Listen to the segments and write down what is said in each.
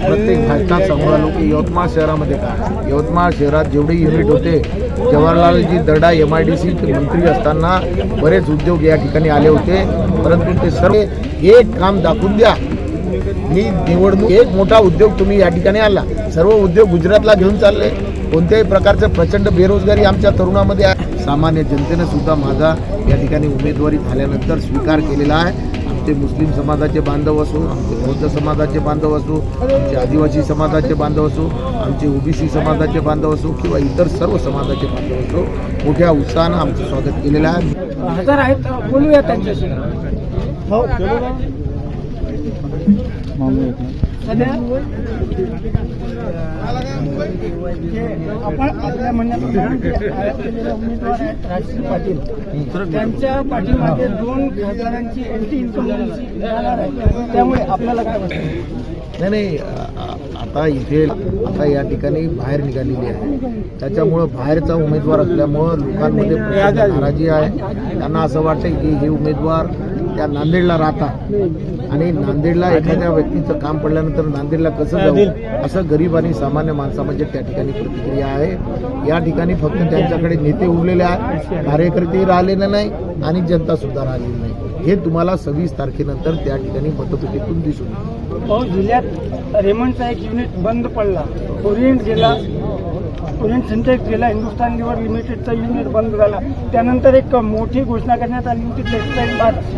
प्रत्येक भाषणात सांगू आलो की यवतमाळ शहरामध्ये काय, यवतमाळ शहरात जेवढे युनिट होते, जवाहरलालजी दर्डा MIDC चे मंत्री असताना बरेच उद्योग या ठिकाणी आले होते, परंतु ते सर्व एक काम दाखवून द्या, मी निवडणूक एक मोठा उद्योग तुम्ही या ठिकाणी आणला, सर्व उद्योग गुजरातला घेऊन चालले, कोणत्याही प्रकारचं प्रचंड बेरोजगारी आमच्या तरुणामध्ये आहे. सामान्य जनतेने सुद्धा माझा या ठिकाणी उमेदवारी झाल्यानंतर स्वीकार केलेला आहे. आमचे मुस्लिम समाजाचे बांधव असो, आमचे बौद्ध समाजाचे बांधव असो, आमचे आदिवासी समाजाचे बांधव असो, आमचे OBC समाजाचे बांधव असो किंवा इतर सर्व समाजाचे बांधव असो, मोठ्या उत्साहानं आमचं स्वागत केलेलं आहे. हजर आहेत, बोलूया त्यांच्याशी. सध्या आपण आपल्या म्हणण्याप्रमाणे उमेदवार आहेत राजश्री पाटील, त्यांच्या पाठीमागे 2 खासदारांची एंटी इन्कम्बन्सी राहणार आहे, त्यामुळे आपल्याला काय वाटतं? नाही, आता या ठिकाणी बाहेर निघालेली आहे, त्याच्यामुळं बाहेरचा उमेदवार असल्यामुळं लोकांमध्ये नाराजी आहे. त्यांना असं वाटतं की हे उमेदवार त्या नांदेडला राहतात आणि नांदेडला एखाद्या व्यक्तीचं काम पडल्यानंतर नांदेडला कसं जाऊ, असं गरीब आणि सामान्य माणसामध्ये त्या ठिकाणी प्रतिक्रिया आहे. या ठिकाणी फक्त त्यांच्याकडे नेते उरलेले आहेत, कार्यकर्ते राहिलेले नाही आणि जनता सुद्धा राहिलेली नाही. हे तुम्हाला 26 तारखेनंतर त्या ठिकाणी मतपेटीतून दिसून येईल. जिल्ह्यात रेमंडचा एक युनिट बंद पडला, ओरिएंट सिंटेक्स गेला, हिंदुस्तान लिव्हर लिमिटेडचा युनिट बंद झाला, त्यानंतर एक मोठी घोषणा करण्यात आली होती टेक्सटाईल बादची,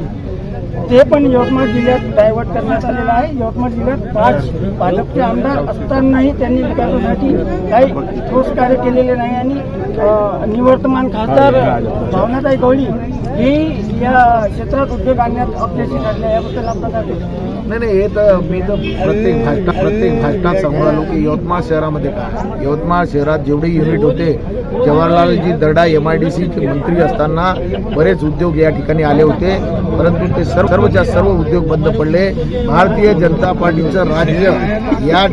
ते पण यवतमाळ जिल्ह्यात डायव्हर्ट करण्यात आलेलं आहे. यवतमाळ जिल्ह्यात 5 भाजपचे आमदार असतानाही त्यांनी विकासासाठी काही ठोस कार्य केलेले नाही आणि निवर्तमान खासदार भावनाताई गवळी ही या क्षेत्रात उद्योग आणण्यात अपयशी ठरले, याबद्दल आपलं काय? नाही, हे तर मी तर प्रत्येक भाषणात सांगू आलो की यवतमाळ शहरामध्ये काय, यवतमाळ शहरात जेवढे युनिट होते, जवाहरलालजी दर्डा MIDC चे मंत्री असताना बरेच उद्योग या ठिकाणी आले होते, परंतु ते सर्वच्या सर्व उद्योग बंद पडले. भारतीय जनता पार्टीचं राज्य या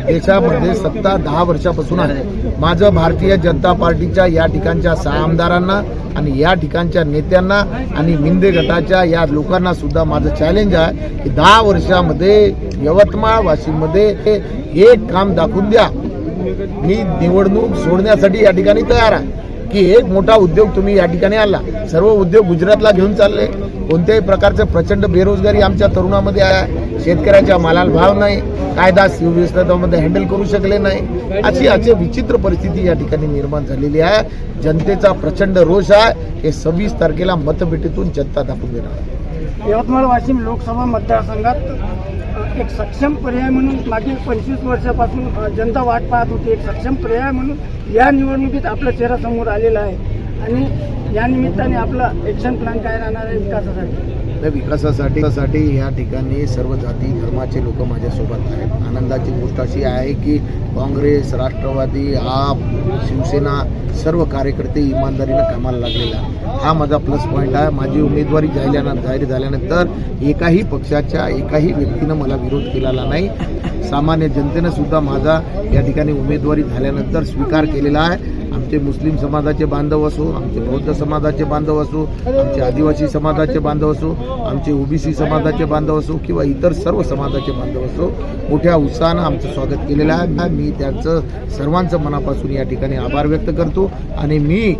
देशामध्ये सत्ता 10 वर्षापासून आहे. माझं भारतीय जनता पार्टीच्या या ठिकाणच्या 6 आमदारांना आणि या ठिकाणच्या नेत्यांना आणि मिंदे गटाच्या या लोकांना सुद्धा माझं चॅलेंज आहे की 10 वर्षामध्ये यवतमाळ वाशिममध्ये एक काम दाखवून द्या, मी निवडणूक सोडण्यासाठी या ठिकाणी तयार आहे की एक मोठा उद्योग तुम्ही या ठिकाणी आणला, सर्व उद्योग गुजरातला घेऊन चालले, कोणत्याही प्रकारचं प्रचंड बेरोजगारी आमच्या तरुणामध्ये आहे, शेतकऱ्याच्या मालाला भाव नाही, कायदा सुव्यवस्थेमध्ये हँडल करू शकले नाही, अशी विचित्र परिस्थिती या ठिकाणी निर्माण झालेली आहे. जनतेचा प्रचंड रोष आहे. हे 26 तारखेला मतपेटीतून जनता दाखवून देणार आहे. यवतमाळ वाशिम लोकसभा मतदारसंघात एक सक्षम पर्याय म्हणून मागील 25 वर्षापासून जनता वाट पाहत होती. एक सक्षम पर्याय म्हणून या निवडणुकीत आपला चेहरा समोर आलेला आहे आणि या निमित्ताने आपला ॲक्शन प्लॅन काय राहणार आहे विकासासाठी? विकासासाठी या ठिकाणी सर्व जाती धर्माचे लोक माझ्यासोबत आहेत. आनंदाची गोष्ट अशी आहे की काँग्रेस, राष्ट्रवादी, आप, शिवसेना सर्व कार्यकर्ते इमानदारीनं कामाला लागलेला आहे. हा माझा प्लस पॉईंट आहे. माझी उमेदवारी जाहीर झाल्यानंतर एकाही पक्षाच्या एकाही व्यक्तीनं मला विरोध केलेला नाही. सामान्य जनतेनं सुद्धा माझा या ठिकाणी उमेदवारी झाल्यानंतर स्वीकार केलेला आहे. आमचे मुस्लिम समाजाचे बांधव असो, आमचे बौद्ध समाजाचे बांधव असो, आमचे आदिवासी समाजाचे बांधव असो, आमचे OBC समाजाचे बांधव असो किंवा इतर सर्व समाजाचे बांधव असो, मोठ्या उत्साहानं आमचं स्वागत केलेलं आहे. मी त्यांचं सर्वांचं मनापासून या ठिकाणी आभार व्यक्त करतो आणि मी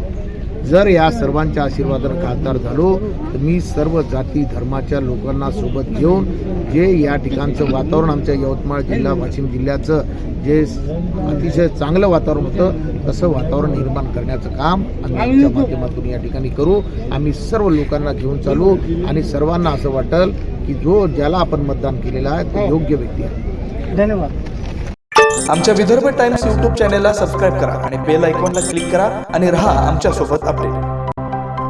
जर या सर्वांच्या आशीर्वादाने खासदार झालो तर मी सर्व जाती धर्माच्या लोकांना सोबत घेऊन जे या ठिकाणचं वातावरण आमच्या यवतमाळ जिल्हा वाशिम जिल्ह्याचं जे अतिशय चांगलं वातावरण होतं तसं वातावरण निर्माण करण्याचं काम आम्ही आमच्या माध्यमातून या ठिकाणी करू. आम्ही सर्व लोकांना घेऊन चालू आणि सर्वांना असं वाटेल की ज्याला आपण मतदान केलेलं आहे तो योग्य व्यक्ती आहे. धन्यवाद. आमच्या विदर्भ टाइम्स YouTube चॅनेलला सबस्क्राईब करा आणि बेल आयकॉनला क्लिक करा आणि रहा आमच्या सोबत अपडेट.